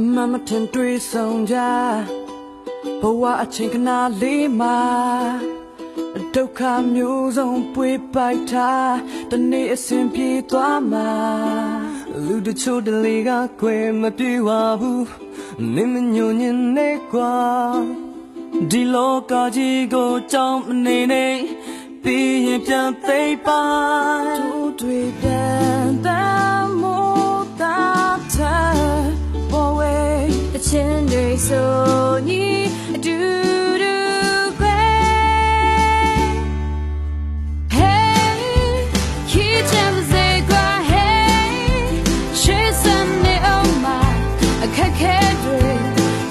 အမှန်မထင်တွေ့ဆုံးကြဘဝအချိန်ခဏလေးမှာဒုက္ခမျိုးစုံပွေပိုက်ထားတနေ့အစဉ်ပြေးသွားမှာလူတချို့တလေကခွေမပြေပါဘူးနင်းမညွန်ညင်နေကွာဒီလောကကြီးကိုကြောင်းမနေနဲ့ပြီးရင်ပြန်သိပါတို့တွေပြန်တမ်းမို့တာချာပေါ်ဝဲအချင်းတွေဆိုညီအတူတူခွဲ Hey ခီးချမ်းစေကွာ Hey ရှေ့စံနေအောင်မအခက်ခဲတွေ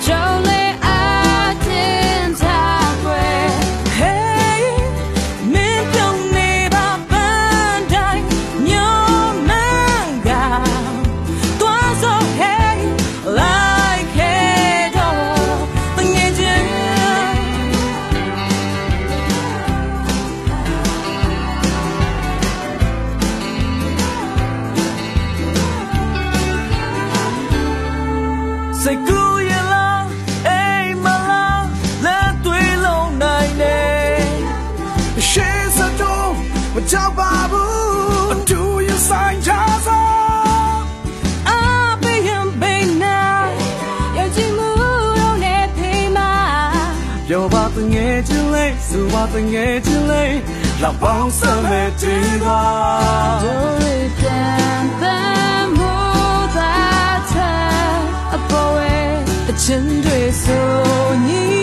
ကြောင်းလေအားတင်ထားခွဲ Hey မင်းပြုံးနေပါပန်းတိုင်းညောမန်းကတွားစော Hey like heyတော့တငယ်ချင်းစိတ်ကူးရလားအိမ်မလားလက်တွေးလုံးနိုင်နေရှေ့စတော့မကြောက်ပါဘူးအတူရဆိုင်ကြစို့အဘေးရင်ဘေးနာယုံကြည်မှုတော့နဲ့ဖိမပြောပါတငယ်ချင်းလေးဆိုပါတငယ်ချင်းလေးလောက်ပေါင်းစမဲ့တီးပါတို့တွေပြန်ပန်းမို့သာချအပေါ်ဝဲအချင်းတွေဆိုညီ